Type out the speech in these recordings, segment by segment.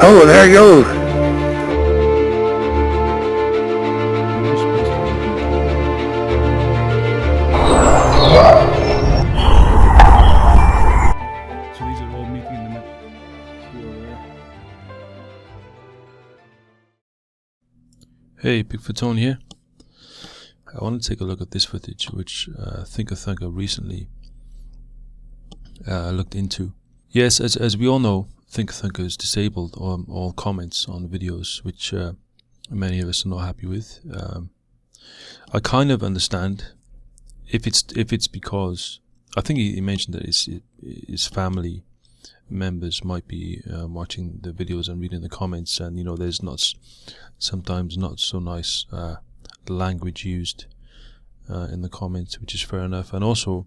Oh, there it goes. So these are all meeting in the middle. Hey, Bigfoot Tone here. I want to take a look at this footage, which Thinker recently looked into. Yes, as we all know, Thinker has disabled all comments on videos, which many of us are not happy with. I kind of understand if it's because I think he mentioned that his family members might be watching the videos and reading the comments, and there's sometimes not so nice language used in the comments, which is fair enough. And also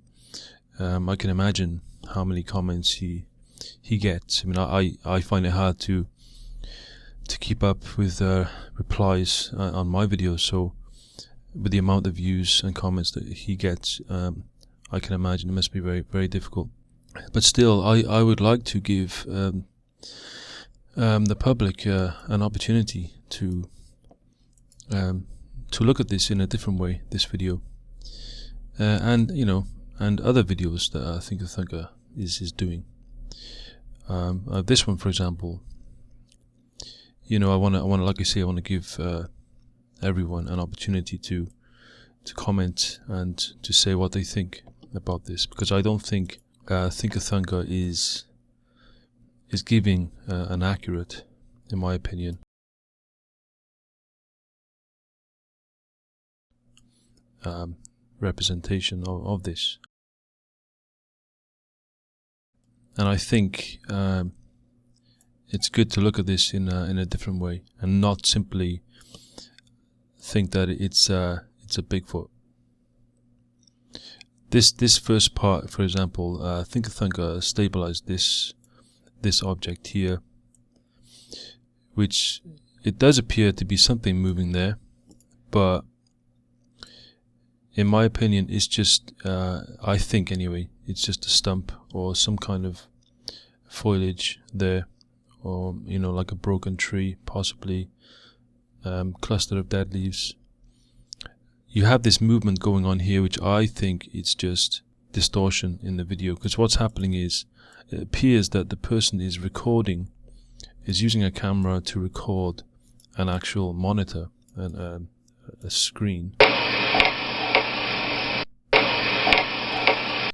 I can imagine how many comments he gets. I mean, I find it hard to keep up with replies on my videos, so with the amount of views and comments that he gets, I can imagine it must be very, very difficult. But still, I would like to give the public an opportunity to look at this in a different way, this video, and other videos that I think Thinker is doing. This one, for example, I want to, like I say, I want to give everyone an opportunity to comment and to say what they think about this, because I don't think Thinker is giving an accurate, in my opinion, representation of this. And I think it's good to look at this in a different way and not simply think that it's a Bigfoot. This first part, for example, Thinker stabilized this object here, which it does appear to be something moving there, but in my opinion, it's just, I think anyway, it's just a stump or some kind of foliage there, or like a broken tree, possibly cluster of dead leaves. You have this movement going on here, which I think it's just distortion in the video, because what's happening is it appears that the person is using a camera to record an actual monitor and a screen.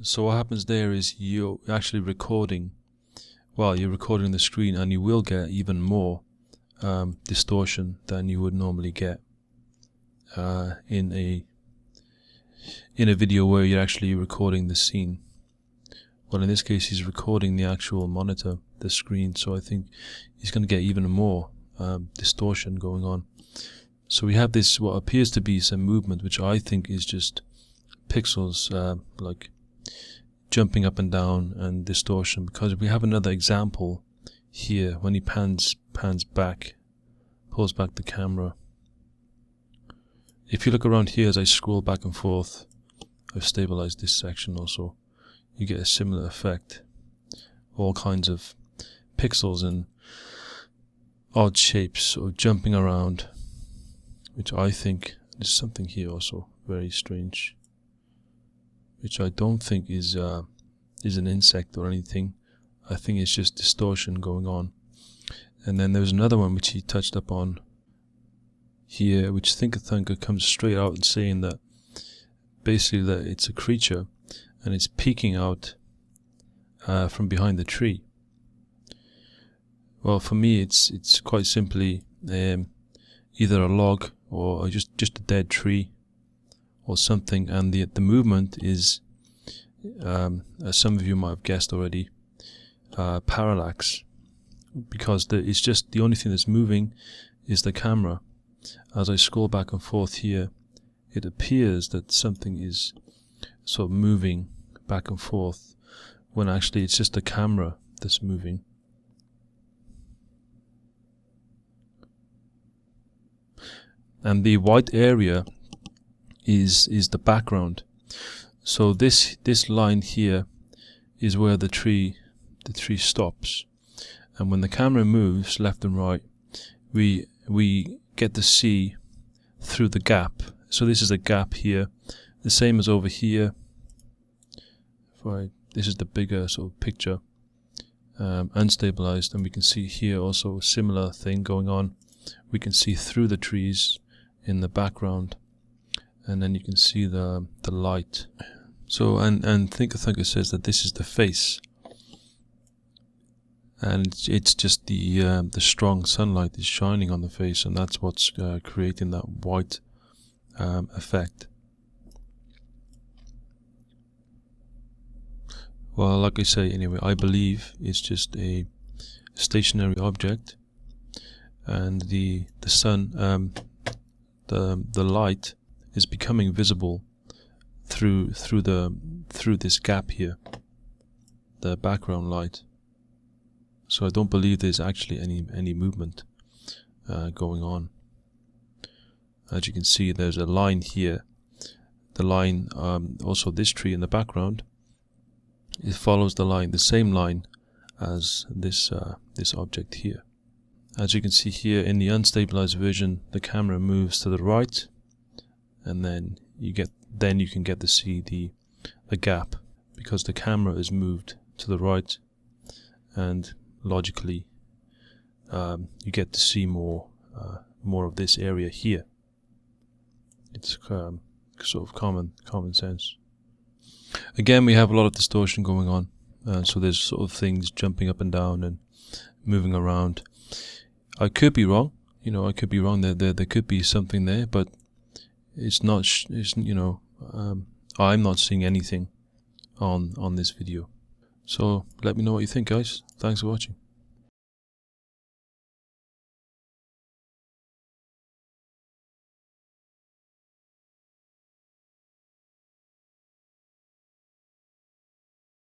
So what happens there is you're actually recording, you're recording the screen, and you will get even more distortion than you would normally get in a video where you're actually recording the scene. Well, in this case, he's recording the actual monitor, the screen, so I think he's going to get even more distortion going on. So we have this, what appears to be some movement, which I think is just pixels, like jumping up and down, and distortion, because we have another example here when he pans back, pulls back the camera. If you look around here as I scroll back and forth, I've stabilized this section also, you get a similar effect. All kinds of pixels and odd shapes sort of jumping around, which I think there's something here also very strange, which I don't think is an insect or anything. I think it's just distortion going on. And then there's another one which he touched up on here, which Thinker comes straight out and saying that basically that it's a creature and it's peeking out from behind the tree. Well, for me, it's quite simply either a log or just a dead tree or something, and the movement is, as some of you might have guessed already, parallax, because it's just the only thing that's moving is the camera. As I scroll back and forth here, it appears that something is sort of moving back and forth, when actually it's just the camera that's moving. And the white area is the background. So this line here is where the tree stops, and when the camera moves left and right, we get to see through the gap. So this is a gap here, the same as over here. This is the bigger sort of picture, unstabilized, and we can see here also a similar thing going on. We can see through the trees in the background, and then you can see the light. So and Thinker says that this is the face, and it's just the strong sunlight is shining on the face, and that's what's creating that white effect. Well, like I say, anyway, I believe it's just a stationary object, and the sun, the light is becoming visible through this gap here, the background light. So I don't believe there's actually any movement going on. As you can see, there's a line here. The line, also this tree in the background, it follows the line, the same line as this object here. As you can see here in the unstabilized version, the camera moves to the right, and then you can get to see the gap, because the camera is moved to the right, and logically you get to see more of this area here. It's sort of common sense. Again, we have a lot of distortion going on, so there's sort of things jumping up and down and moving around. I could be wrong, I could be wrong. There could be something there, but it's not. I'm not seeing anything on this video. So let me know what you think, guys. Thanks for watching.